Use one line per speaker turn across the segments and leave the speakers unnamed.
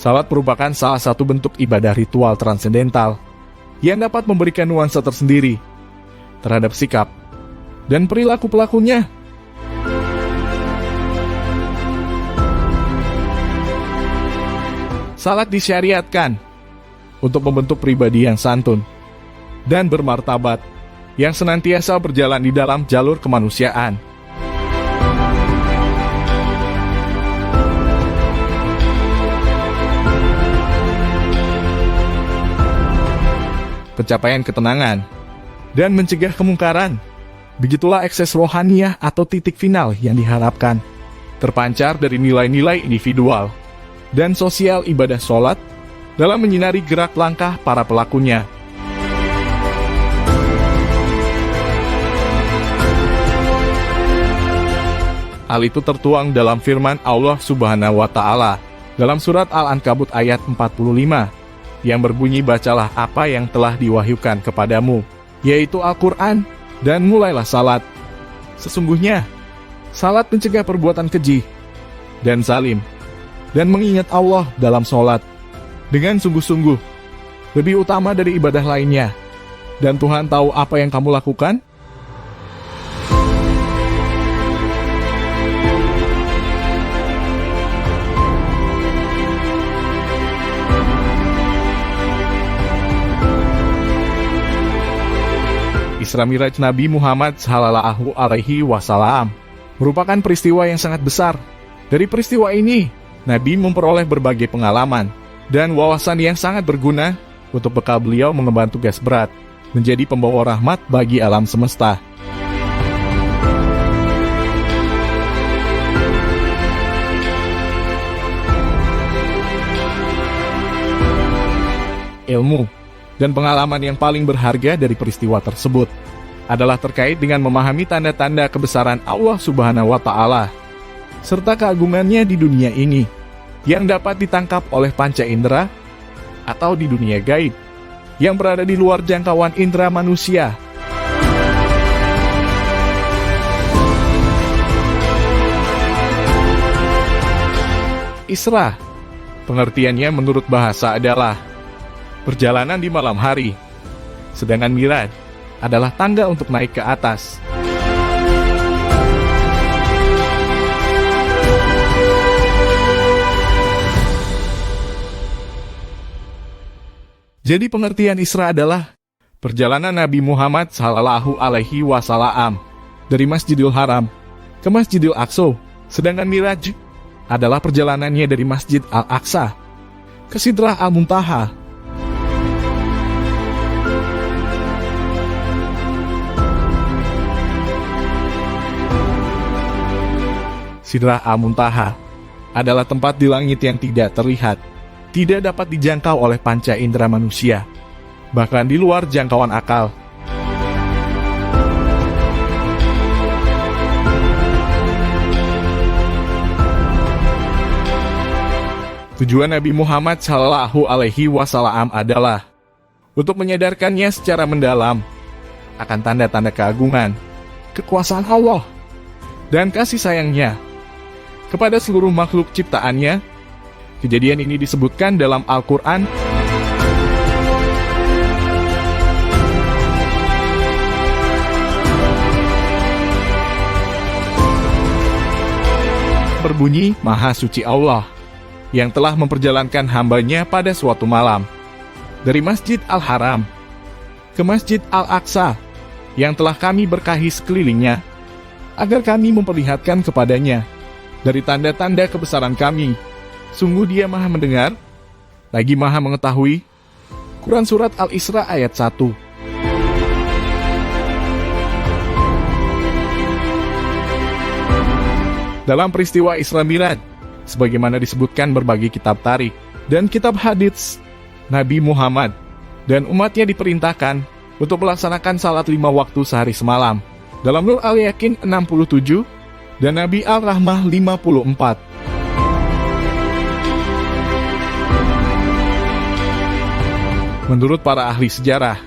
Salat merupakan salah satu bentuk ibadah ritual transendental yang dapat memberikan nuansa tersendiri terhadap sikap dan perilaku pelakunya. Salat disyariatkan untuk membentuk pribadi yang santun dan bermartabat, yang senantiasa berjalan di dalam jalur kemanusiaan. Pencapaian ketenangan dan mencegah kemungkaran. Begitulah ekses rohaniyah atau titik final yang diharapkan, terpancar dari nilai-nilai individual dan sosial ibadah sholat dalam menyinari gerak langkah para pelakunya. Hal itu tertuang dalam firman Allah Subhanahu wa Ta'ala dalam surat Al-Ankabut ayat 45 yang berbunyi, bacalah apa yang telah diwahyukan kepadamu, yaitu Al-Quran, dan mulailah salat. Sesungguhnya, salat mencegah perbuatan keji dan zalim, dan mengingat Allah dalam salat dengan sungguh-sungguh, lebih utama dari ibadah lainnya. Dan Tuhan tahu apa yang kamu lakukan. Isra Miraj Nabi Muhammad Sallallahu Alaihi Wasallam merupakan peristiwa yang sangat besar. Dari peristiwa ini, Nabi memperoleh berbagai pengalaman dan wawasan yang sangat berguna untuk bekal beliau mengemban tugas berat, menjadi pembawa rahmat bagi alam semesta. Ilmu dan pengalaman yang paling berharga dari peristiwa tersebut adalah terkait dengan memahami tanda-tanda kebesaran Allah Subhanahu wa Ta'ala serta keagungannya di dunia ini yang dapat ditangkap oleh panca indera atau di dunia gaib yang berada di luar jangkauan indera manusia. Isra, pengertiannya menurut bahasa adalah perjalanan di malam hari, sedangkan Miraj adalah tangga untuk naik ke atas. Jadi pengertian Isra adalah perjalanan Nabi Muhammad Sallallahu Alaihi Wasallam dari Masjidil Haram ke Masjidil Aqsa, sedangkan Miraj adalah perjalanannya dari Masjid Al-Aqsa ke Sidrah Al-Muntaha. Sidrah Al-Muntaha adalah tempat di langit yang tidak terlihat, tidak dapat dijangkau oleh panca indera manusia, bahkan di luar jangkauan akal. Tujuan Nabi Muhammad Sallallahu Alaihi Wasallam adalah untuk menyadarkannya secara mendalam akan tanda-tanda keagungan, kekuasaan Allah, dan kasih sayangnya kepada seluruh makhluk ciptaannya. Kejadian ini disebutkan dalam Al-Quran berbunyi, Maha Suci Allah yang telah memperjalankan hambanya pada suatu malam dari Masjid Al-Haram ke Masjid Al-Aqsa yang telah kami berkahi sekelilingnya, agar kami memperlihatkan kepadanya dari tanda-tanda kebesaran kami. Sungguh Dia Maha mendengar, lagi Maha mengetahui. Quran Surat Al-Isra ayat 1. Dalam peristiwa Isra Miraj, sebagaimana disebutkan berbagai kitab tarikh dan kitab hadits, Nabi Muhammad dan umatnya diperintahkan untuk melaksanakan salat 5 waktu sehari semalam dalam Nur Al-Yakin 67 dan Nabi Al-Rahmah 54. Menurut para ahli sejarah,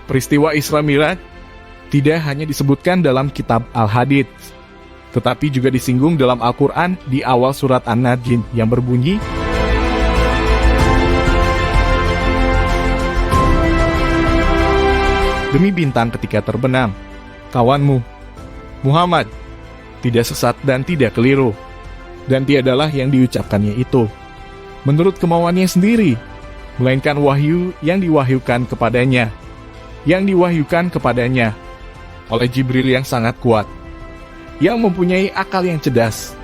peristiwa Isra Miraj tidak hanya disebutkan dalam kitab Al-Hadits, tetapi juga disinggung dalam Al-Quran di awal surat An-Najm yang berbunyi, demi bintang ketika terbenam. Kawanmu, Muhammad, tidak sesat dan tidak keliru, dan tiadalah yang diucapkannya itu menurut kemauannya sendiri, melainkan wahyu yang diwahyukan kepadanya oleh Jibril yang sangat kuat, yang mempunyai akal yang cerdas.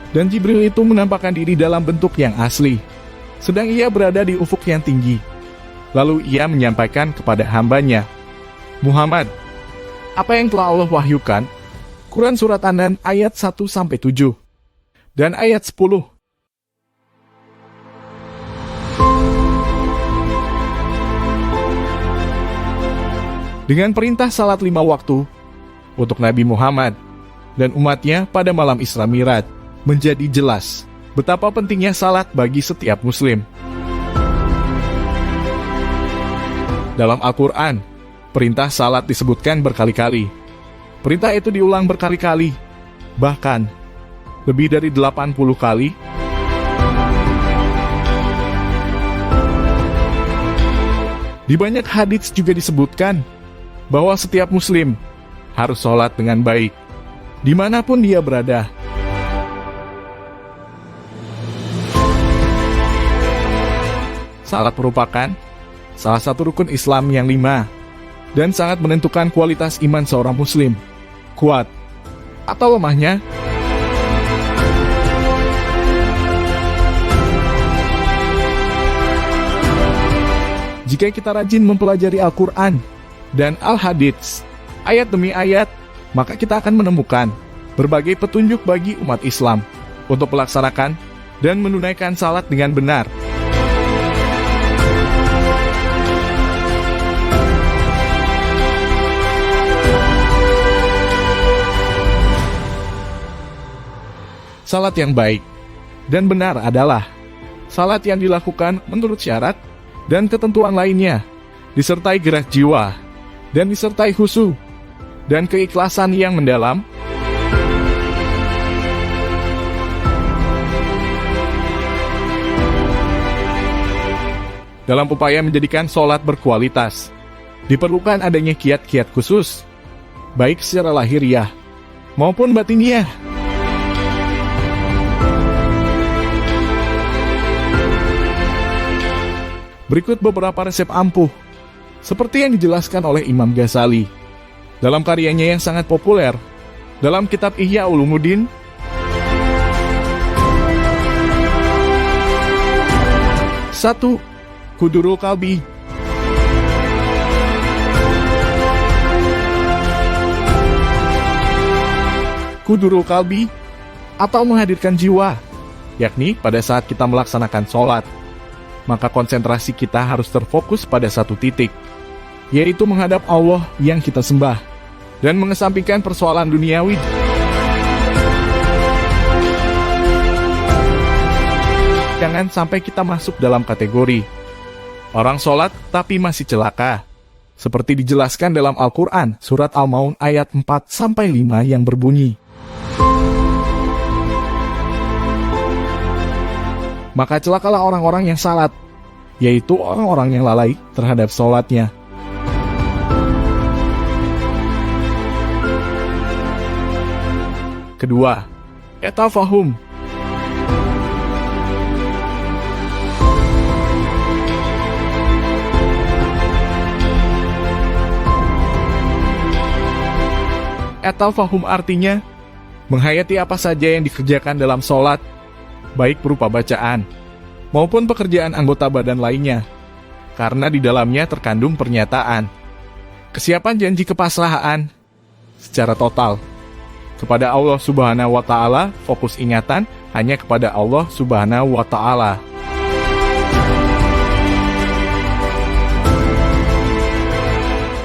Dan Jibril itu menampakkan diri dalam bentuk yang asli, sedang ia berada di ufuk yang tinggi. Lalu ia menyampaikan kepada hambanya, Muhammad, apa yang telah Allah wahyukan? Quran Surat An-Nan ayat 1-7 dan ayat 10. Dengan perintah salat 5 waktu untuk Nabi Muhammad dan umatnya pada malam Isra Miraj, menjadi jelas betapa pentingnya salat bagi setiap muslim. Dalam Al-Quran, perintah salat disebutkan berkali-kali. Perintah itu diulang berkali-kali, bahkan lebih dari 80 kali. Di banyak hadits juga disebutkan bahwa setiap muslim harus sholat dengan baik, dimanapun dia berada. Salat merupakan salah satu rukun Islam yang 5 dan sangat menentukan kualitas iman seorang muslim, kuat atau lemahnya. Jika kita rajin mempelajari Al-Quran dan Al-Hadits, ayat demi ayat, maka kita akan menemukan berbagai petunjuk bagi umat Islam untuk melaksanakan dan menunaikan salat dengan benar. Salat yang baik dan benar adalah salat yang dilakukan menurut syarat dan ketentuan lainnya, disertai gerak jiwa, dan disertai khusyuk dan keikhlasan yang mendalam. Dalam upaya menjadikan sholat berkualitas, diperlukan adanya kiat-kiat khusus, baik secara lahiriah maupun batiniah. Berikut beberapa resep ampuh, seperti yang dijelaskan oleh Imam Ghazali dalam karyanya yang sangat populer dalam kitab Ihya Ulumuddin. 1. Qudurul qalbi. Qudurul qalbi atau menghadirkan jiwa, yakni pada saat kita melaksanakan sholat, maka konsentrasi kita harus terfokus pada satu titik, yaitu menghadap Allah yang kita sembah, dan mengesampingkan persoalan duniawi. Jangan sampai kita masuk dalam kategori orang sholat tapi masih celaka, seperti dijelaskan dalam Al-Quran Surat Al-Maun ayat 4-5 yang berbunyi, maka celakalah orang-orang yang salat, yaitu orang-orang yang lalai terhadap sholatnya. Kedua, etafahum. Etafahum artinya menghayati apa saja yang dikerjakan dalam sholat, baik berupa bacaan maupun pekerjaan anggota badan lainnya, karena di dalamnya terkandung pernyataan kesiapan janji kepasrahan secara total kepada Allah Subhanahu wa Ta'ala, fokus ingatan hanya kepada Allah Subhanahu wa Ta'ala.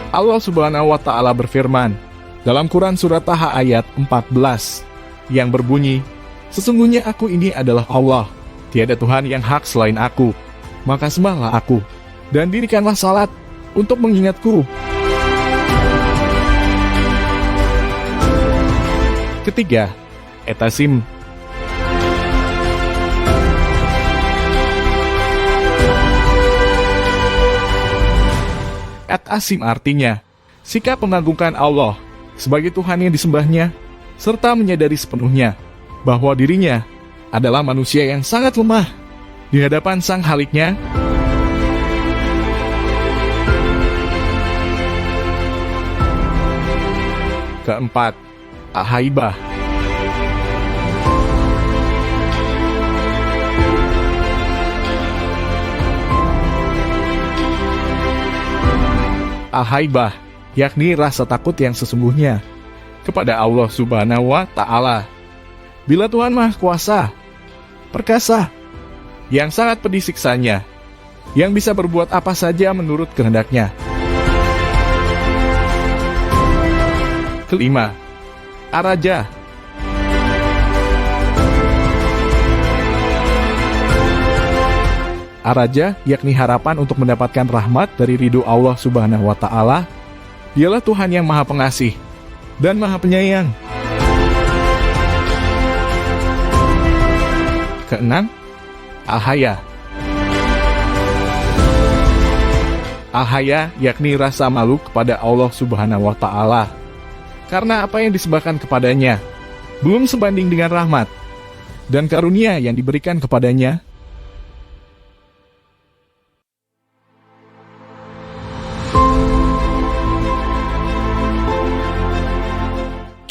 Allah Subhanahu wa Ta'ala berfirman dalam Quran Surat Taha ayat 14 yang berbunyi, sesungguhnya aku ini adalah Allah, tiada Tuhan yang hak selain aku, maka sembahlah aku, dan dirikanlah salat untuk mengingatku. Ketiga, etasim. Etasim artinya Sikap mengagungkan Allah sebagai Tuhan yang disembahnya, serta menyadari sepenuhnya bahwa dirinya adalah manusia yang sangat lemah di hadapan Sang Haliknya. Keempat, Al-Haibah. Al-Haibah, yakni rasa takut yang sesungguhnya kepada Allah Subhanahu wa Ta'ala. Bila Tuhan Maha Kuasa, perkasa, yang sangat pedih siksanya, yang bisa berbuat apa saja menurut kehendaknya. Kelima, Ar-Raja. Ar-Raja yakni harapan untuk mendapatkan rahmat dari ridho Allah Subhanahu wa Ta'ala. Dialah Tuhan yang Maha Pengasih dan Maha Penyayang. Keenam, Al-Haya. Al-Haya yakni rasa malu kepada Allah Subhanahu wa Ta'ala, karena apa yang disembahkan kepadanya belum sebanding dengan rahmat dan karunia yang diberikan kepadanya.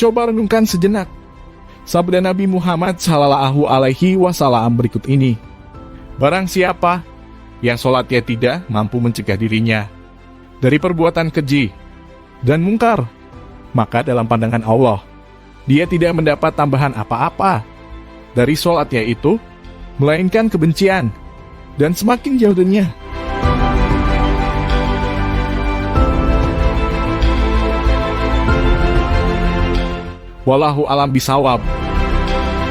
Coba renungkan sejenak sabda Nabi Muhammad Shallallahu Alaihi Wasallam berikut ini. Barang siapa yang sholatnya tidak mampu mencegah dirinya dari perbuatan keji dan mungkar, maka dalam pandangan Allah, dia tidak mendapat tambahan apa-apa dari sholatnya itu, melainkan kebencian, dan semakin jauh darinya. Wallahu alam bisawab.